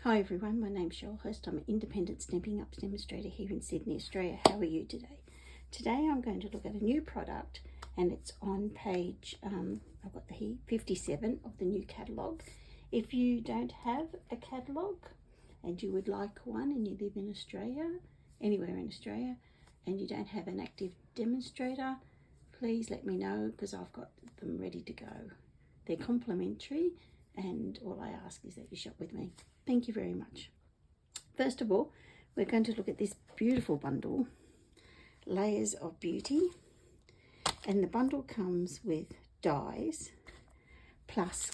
Hi everyone, my name's Cheryl Host. I'm an independent Stampin' Up demonstrator here in Sydney, Australia. How are you today? Today I'm going to look at a new product and it's on page, I've got the here, 57 of the new catalogue. If you don't have a catalogue and you would like one and you live in Australia, anywhere in Australia, and you don't have an active demonstrator, please let me know because I've got them ready to go. They're complimentary and all I ask is that you shop with me. Thank you very much. First of all, we're going to look at this beautiful bundle, Layers of Beauty, and the bundle comes with dies plus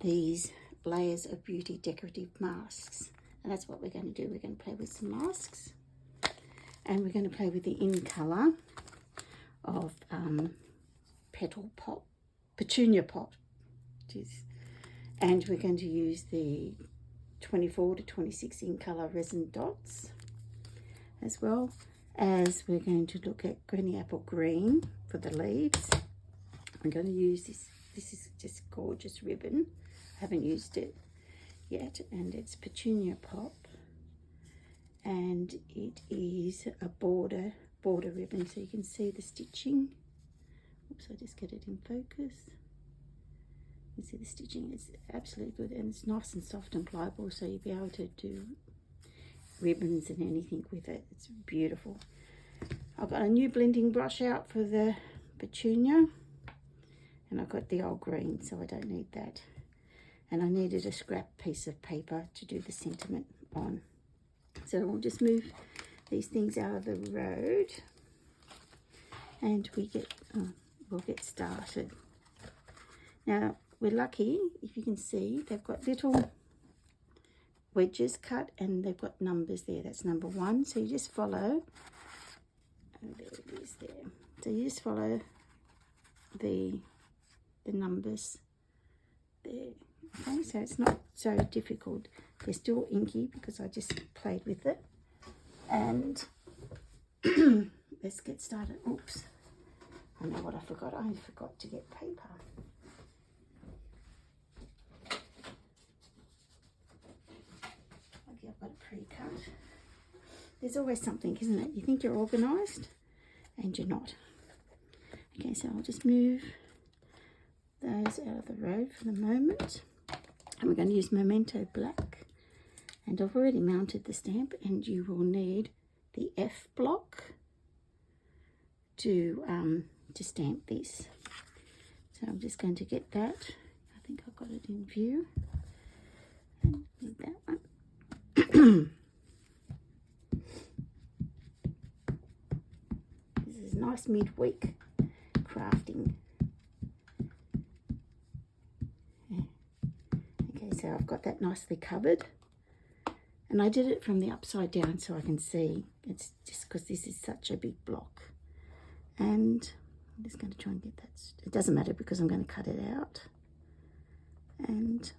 these Layers of Beauty decorative masks, and that's what we're going to do. We're going to play with some masks and we're going to play with the in colour of Petunia Pop, and we're going to use the 24 to 26 in colour resin dots, as well as we're going to look at Granny Apple Green for the leaves. I'm going to use this is just gorgeous ribbon. I haven't used it yet, and it's Petunia Pop, and it is a border ribbon, so you can see the stitching. Oops, I just get it in focus. You can see the stitching is absolutely good, and it's nice and soft and pliable, so you'll be able to do ribbons and anything with it. It's beautiful. I've got a new blending brush out for the Petunia, and I've got the old green, so I don't need that. And I needed a scrap piece of paper to do the sentiment on. So we'll just move these things out of the road, and we'll get started. Now, we're lucky, if you can see, they've got little wedges cut and they've got numbers there. That's number 1. So you just follow, oh, there it is there. So you just follow the numbers there. Okay, so it's not so difficult. They're still inky because I just played with it. And let's get started. Oops, I know what I forgot. I forgot to get paper. I've got it pre-cut. There's always something, isn't it? You think you're organised and you're not. Okay, so I'll just move those out of the road for the moment. And we're going to use Memento Black. And I've already mounted the stamp, and you will need the F block to stamp this. So I'm just going to get that. I think I've got it in view. And need that one. This is nice midweek crafting. Yeah. Okay, so I've got that nicely covered, and I did it from the upside down so I can see. It's just because this is such a big block, and I'm just going to try and get that. It doesn't matter because I'm going to cut it out and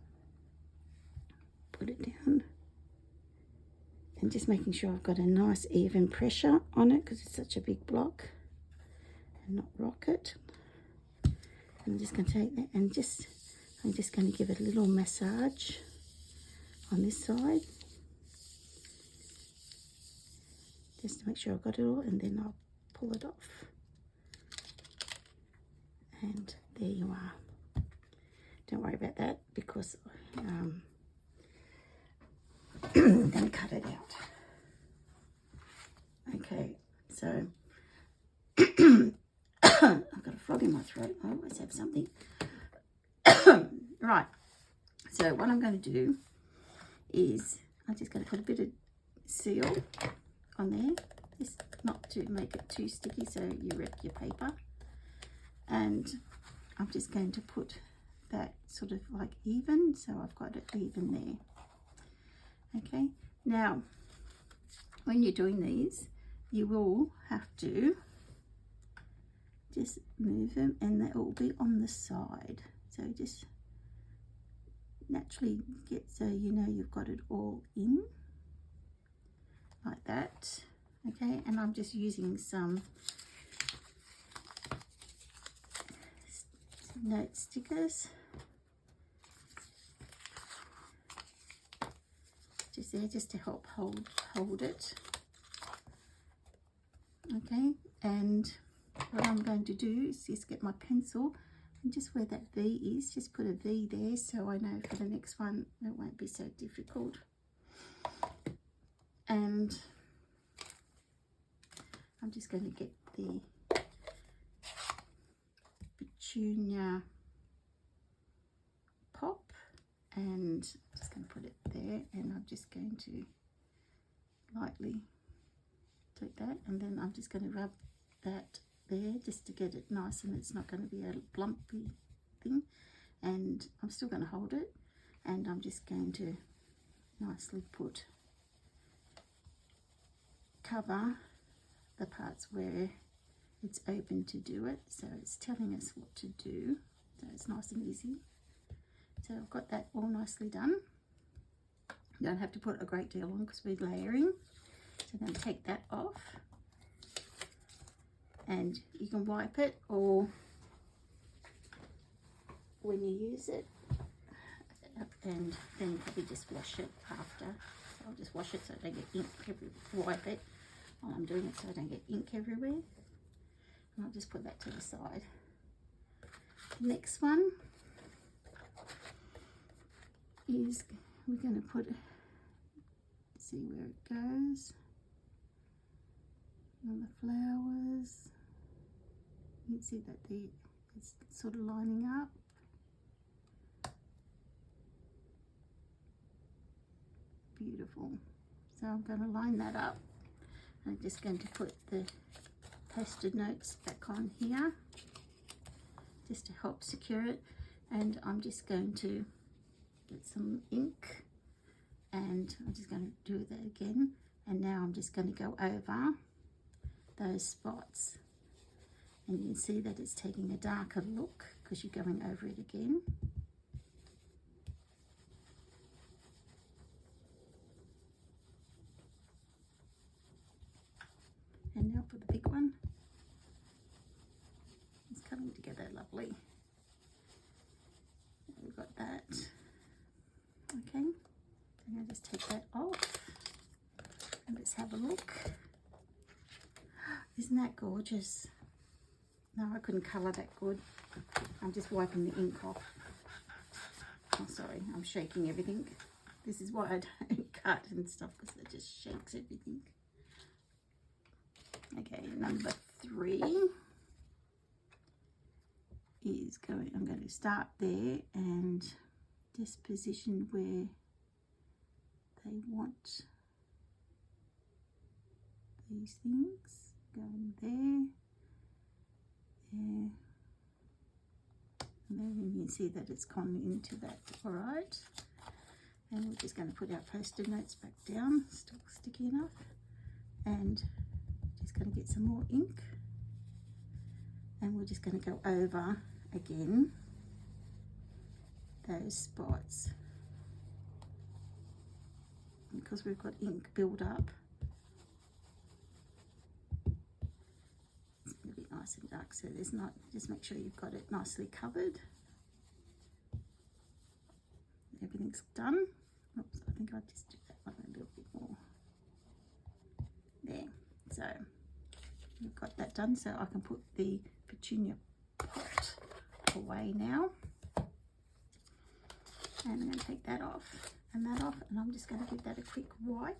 put it down. And just making sure I've got a nice even pressure on it because it's such a big block, and not rock it. And I'm just going to take that and I'm just going to give it a little massage on this side, just to make sure I've got it all, and then I'll pull it off. And there you are. Don't worry about that because I'm going to cut it out. Okay, so I've got a frog in my throat. I always have something. Right, so what I'm going to do is I'm just going to put a bit of seal on there, just not to make it too sticky so you wreck your paper. And I'm just going to put that sort of like even, so I've got it even there. Okay, now when you're doing these, you will have to just move them, and they will be on the side. So just naturally get so you know you've got it all in like that. Okay, and I'm just using some note stickers. just there just to help hold it. Okay, and what I'm going to do is just get my pencil and just where that V is, just put a V there so I know for the next one it won't be so difficult. And I'm just going to get the Petunia Pop, and I'm just going to put it there, and I'm just going to lightly take that, and then I'm just going to rub that there just to get it nice, and it's not going to be a lumpy thing. And I'm still going to hold it, and I'm just going to nicely cover the parts where it's open to do it, so it's telling us what to do, so it's nice and easy. So I've got that all nicely done. You don't have to put a great deal on because we're layering. So I'm going to take that off, and you can wipe it, or when you use it, and then probably just wash it after. So I'll just wash it so I don't get ink wipe it while I'm doing it so I don't get ink everywhere. And I'll just put that to the side. The next one is we're going to put, see where it goes, on the flowers. You can see that it's sort of lining up. Beautiful. So I'm going to line that up. I'm just going to put the post-it notes back on here just to help secure it, and I'm just going to get some ink, and I'm just going to do that again, and now I'm just going to go over those spots, and you can see that it's taking a darker look because you're going over it again. And now for the big one. It's coming together lovely. We've got that. Okay, I'm going to just take that off and let's have a look. Isn't that gorgeous? No, I couldn't colour that good. I'm just wiping the ink off. Oh, sorry, I'm shaking everything. This is why I don't cut and stuff, because it just shakes everything. Okay, number 3 is going, I'm going to start there and just position where they want these things, going there, there, and then you can see that it's gone into that. All right, and we're just going to put our post-it notes back down, still sticky enough, and just going to get some more ink, and we're just going to go over again those spots, because we've got ink build up. It's going to be nice and dark, so there's not, just make sure you've got it nicely covered. Everything's done. Oops, I think I'll just do that one a little bit more there. So we've got that done, so I can put the Petunia pot away now, and I'm going to take that off and that off, and I'm just going to give that a quick wipe.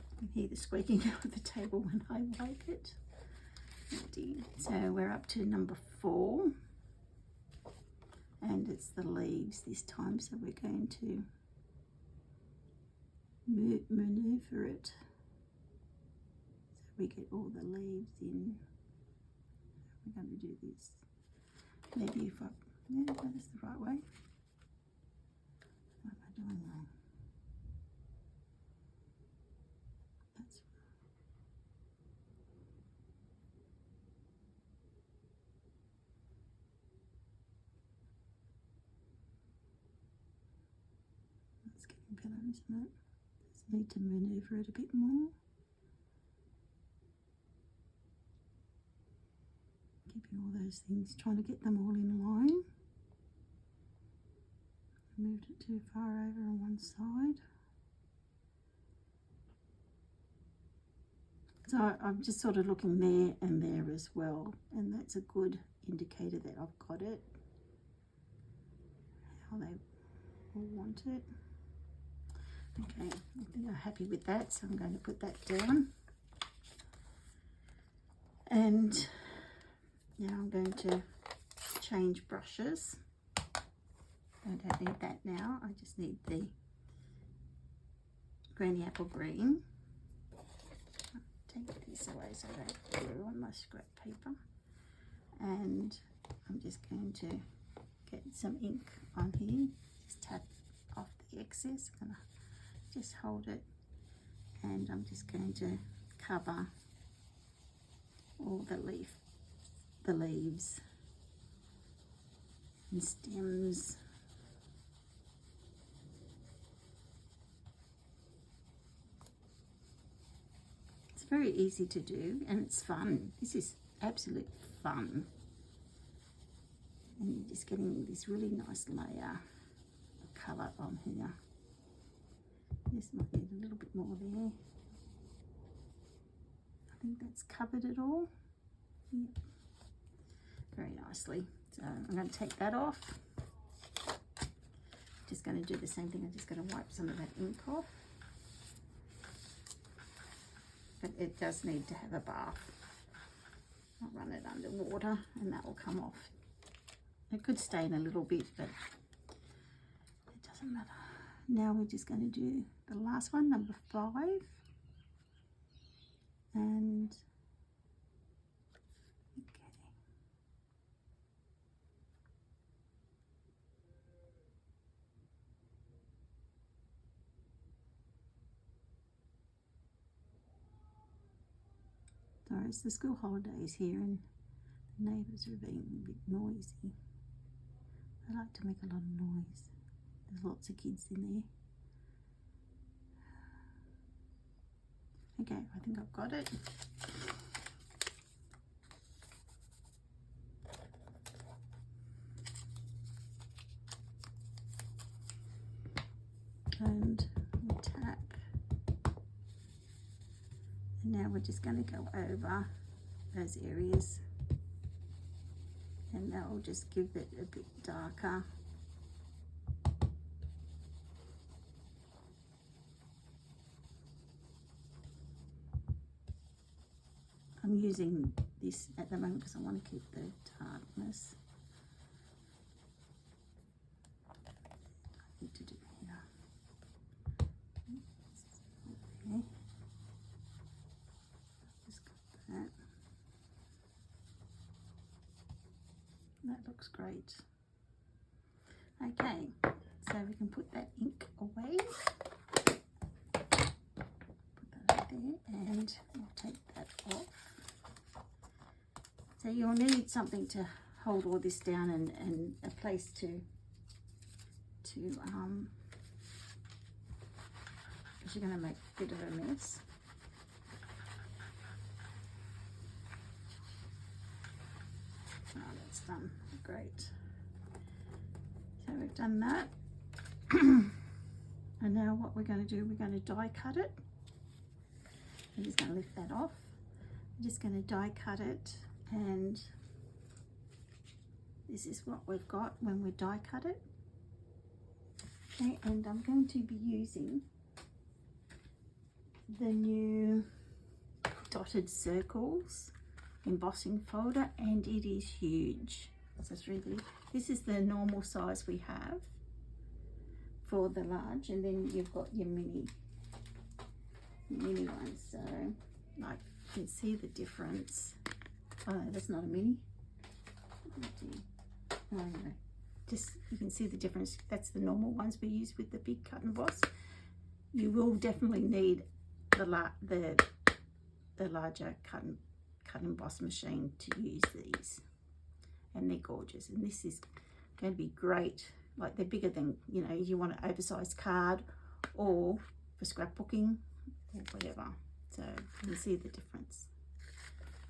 You can hear the squeaking of the table when I wipe it. So we're up to number 4, and it's the leaves this time, so we're going to maneuver it so we get all the leaves in. We're going to do this. Maybe if I, yeah, that's the right way. What am I doing wrong? That's It's getting better, isn't it? Just need to maneuver it a bit more. keeping all those things, trying to get them all in line. Moved it too far over on one side. So I'm just sort of looking there and there as well, and that's a good indicator that I've got it, how they all want it. Okay, I think I'm happy with that, so I'm going to put that down. And now I'm going to change brushes. I don't need that now, I just need the Granny Apple Green. Take this away so I don't glue on my scrap paper. And I'm just going to get some ink on here, just tap off the excess, gonna just hold it, and I'm just going to cover all the leaves and stems. It's very easy to do and it's fun. This is absolute fun. And you're just getting this really nice layer of colour on here. This might need a little bit more there. I think that's covered it all. Yep. Very nicely. So I'm going to take that off. Just going to do the same thing. I'm just going to wipe some of that ink off. But it does need to have a bath. I'll run it under water and that will come off. It could stain a little bit, but it doesn't matter. Now we're just going to do the last one, number 5. And okay. So it's the school holidays here and the neighbours are being a bit noisy. They like to make a lot of noise. There's lots of kids in there. Okay, I think I've got it. And we tap. And now we're just going to go over those areas. And that will just give it a bit darker. I'm using this at the moment because I want to keep the darkness. I need to do here. Okay. Just got that. That looks great. Okay, so we can put that ink away. Put that up there and I'll take that off. So you'll need something to hold all this down and a place to because you're going to make a bit of a mess. Oh, that's done. Great. So we've done that. And now what we're going to do, we're going to die cut it. I'm just going to lift that off. I'm just going to die cut it, and this is what we've got when we die cut it. Okay, and I'm going to be using the new dotted circles embossing folder, and it is huge. So it's really, this is the normal size we have for the large, and then you've got your mini ones. So like you can see the difference. Oh no, that's not a mini. Oh no, just you can see the difference. That's the normal ones we use with the big cut and emboss. You will definitely need the larger cut and emboss machine to use these, and they're gorgeous. And this is going to be great. Like they're bigger than, you know, you want an oversized card or for scrapbooking or whatever. So you can see the difference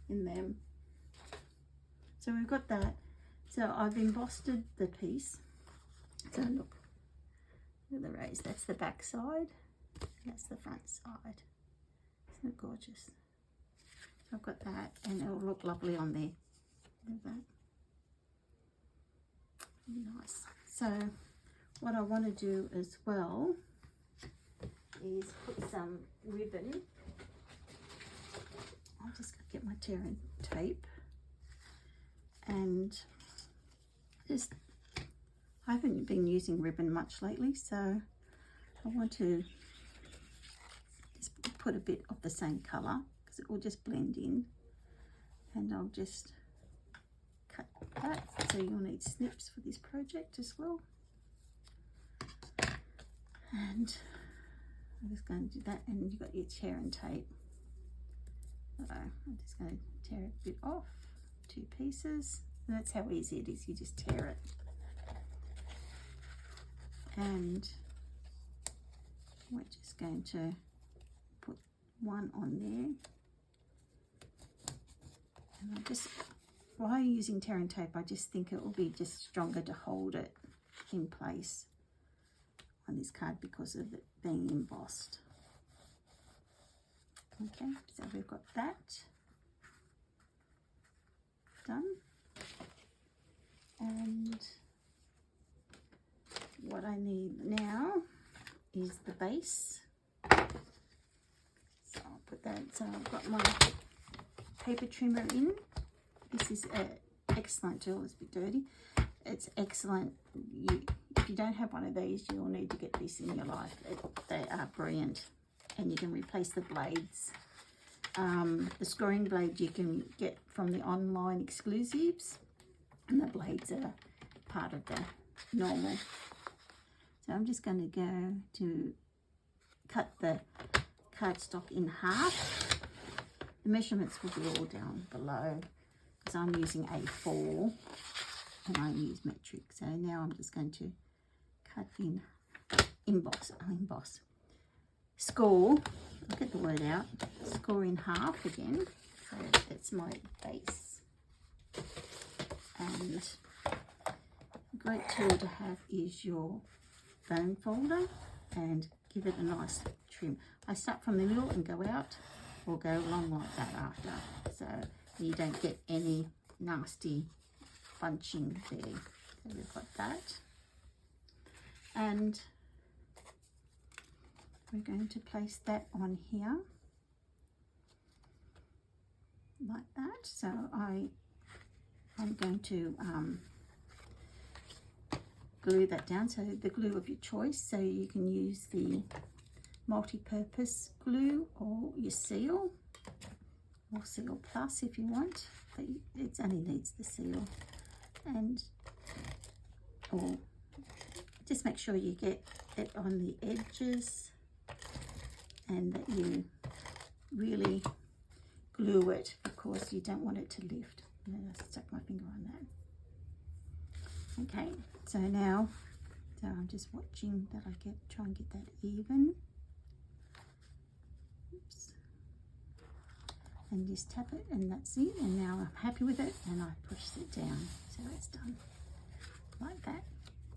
in them. So we've got that. So I've embossed the piece. So look at the raise. That's the back side. That's the front side. Isn't it gorgeous? So I've got that, and it'll look lovely on there. Look at that. Nice. So what I want to do as well is put some ribbon. I'm just going to get my tearing tape, and just, I haven't been using ribbon much lately, so I want to just put a bit of the same colour because it will just blend in, and I'll just cut that. So you'll need snips for this project as well, and I'm just going to do that. And you've got your tearing tape. So I'm just going to tear it a bit off, 2 pieces, and that's how easy it is. You just tear it, and we're just going to put one on there. And I just, while you're using tearing tape, I just think it will be just stronger to hold it in place on this card because of it being embossed. Okay, so we've got that done, and what I need now is the base. So I'll put that. So I've got my paper trimmer in. This is an excellent tool. It's a bit dirty. It's excellent. If you don't have one of these, you'll need to get this in your life. They are brilliant. And you can replace the blades. The scoring blade you can get from the online exclusives, and the blades are part of the normal. So I'm just going to go to cut the cardstock in half. The measurements will be all down below because I'm using A4 and I use metric. So now I'm just going to cut in, emboss, score, I'll get the word out, score in half again. So that's my base. And a great tool to have is your foam folder, and give it a nice trim. I start from the middle and go out, or go along like that after, so you don't get any nasty bunching there. So we've got that, and we're going to place that on here like that. So I'm going to glue that down, so the glue of your choice. So you can use the multi-purpose glue or your seal, or Seal Plus if you want, but it only needs the seal. And or just make sure you get it on the edges and that you really glue it, because you don't want it to lift. And then I stuck my finger on that. Okay, so now, so I'm just watching that I try and get that even. Oops. And just tap it, and that's it. And now I'm happy with it, and I push it down. So it's done like that.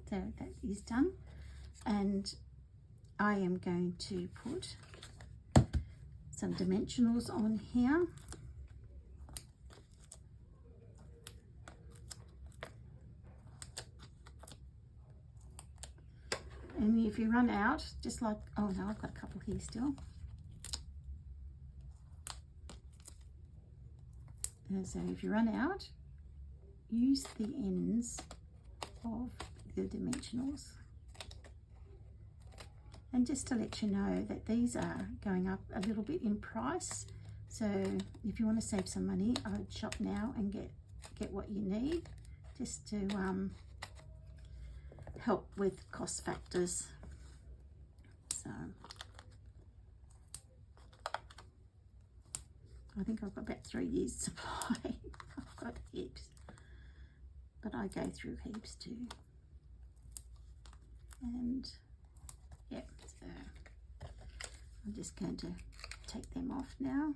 So that is done, and I am going to put some dimensionals on here. And if you run out, just like, oh no, I've got a couple here still. And so if you run out, use the ends of the dimensionals. And just to let you know that these are going up a little bit in price. So if you want to save some money, I would shop now and get what you need, just to help with cost factors. So I think I've got about 3 years supply. I've got heaps, but I go through heaps too. And yeah, so I'm just going to take them off now,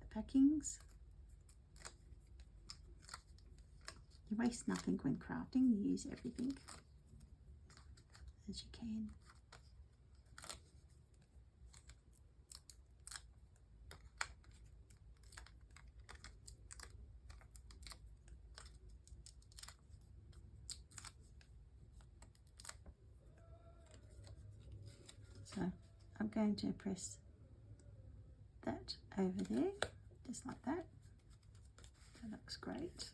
the packings. You waste nothing when crafting. You use everything as you can. So I'm going to press that over there, just like that. That looks great.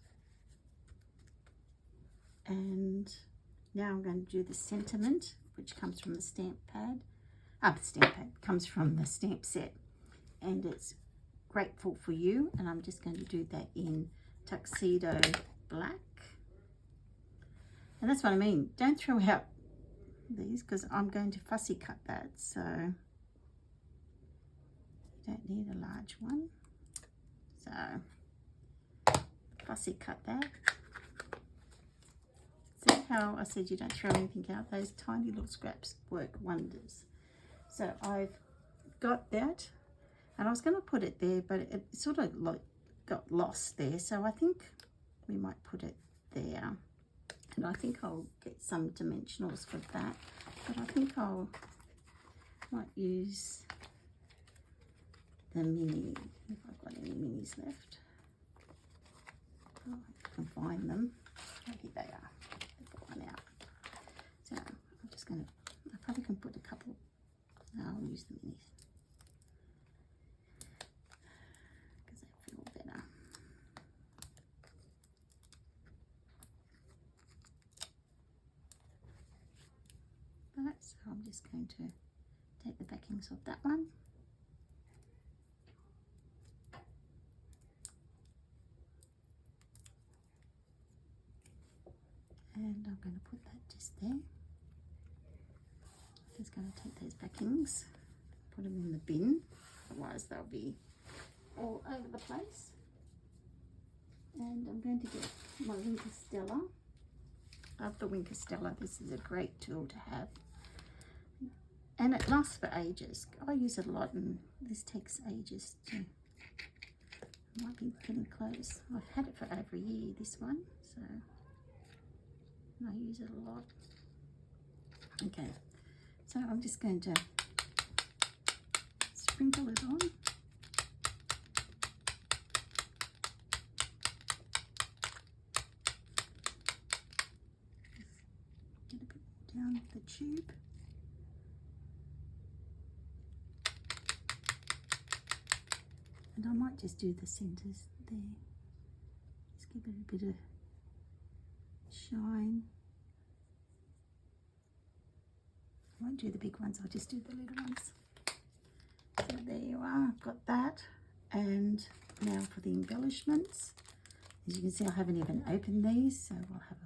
And now I'm going to do the sentiment, which comes from the stamp pad. The stamp pad comes from the stamp set, and it's grateful for you. And I'm just going to do that in tuxedo black. And that's what I mean. Don't throw out these, because I'm going to fussy cut that, so you don't need a large one. So fussy cut that. See how I said you don't throw anything out? Those tiny little scraps work wonders. So I've got that, and I was going to put it there, but it sort of like got lost there, so I think we might put it there. And I think I'll get some dimensionals for that, but I think might use the mini, if I've got any minis left. Oh, I can find them. Oh, here they are. I've got one out. So I'm just going to, I probably can put a couple. No, I'll use the minis because they feel better. Right, so I'm just going to take the backings off that one. And I'm going to put that just there. Just going to take those backings, put them in the bin, otherwise they'll be all over the place. And I'm going to get my Winker Stella. Love the Winker Stella. This is a great tool to have. And it lasts for ages. I use it a lot, and this takes ages too. Might be getting close. I've had it for over a year, this one, so I use it a lot. Okay, so I'm just going to sprinkle it on. Get a bit more down the tube. And I might just do the centres there. Just give it a bit of shine. I won't do the big ones, I'll just do the little ones. So there you are, I've got that. And now for the embellishments. As you can see, I haven't even opened these, so we'll have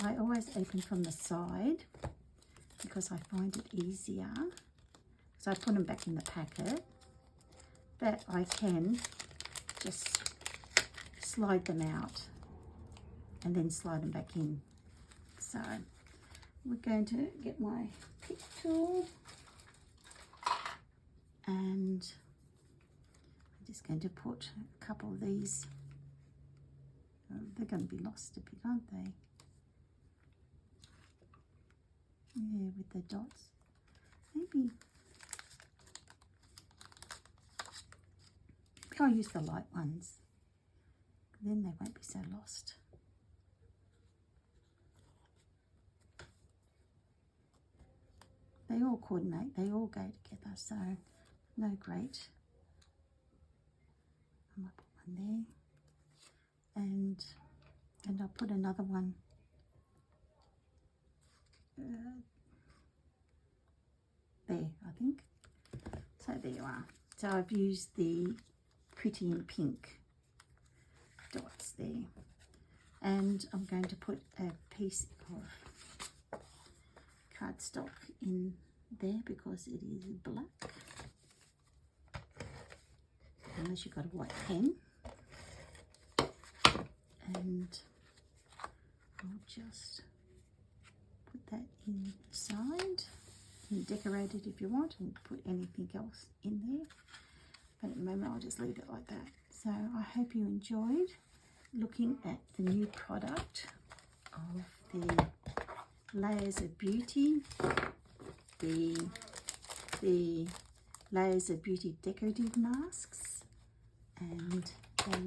I always open from the side because I find it easier. So I put them back in the packet. But I can just slide them out and then slide them back in. So we're going to get my pick tool, and I'm just going to put a couple of these. They're going to be lost a bit, aren't they? Yeah, with the dots. Maybe I'll use the light ones, then they won't be so lost. They all coordinate, they all go together, so no great. I might put one there, and I'll put another one there, I think. So there you are. So I've used the Pretty in Pink dots there, and I'm going to put a piece of cardstock in there because it is black, unless you've got a white pen. And I'll just put that inside and decorate it if you want, and put anything else in there. But at the moment I'll just leave it like that. So I hope you enjoyed looking at the new product of the Layers of Beauty, the Layers of Beauty decorative masks, and the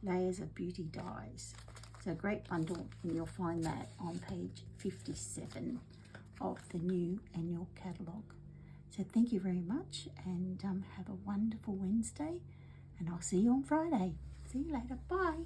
Layers of Beauty dies. So a great bundle, and you'll find that on page 57 of the new annual catalogue. So thank you very much, and have a wonderful Wednesday, and I'll see you on Friday. See you later. Bye.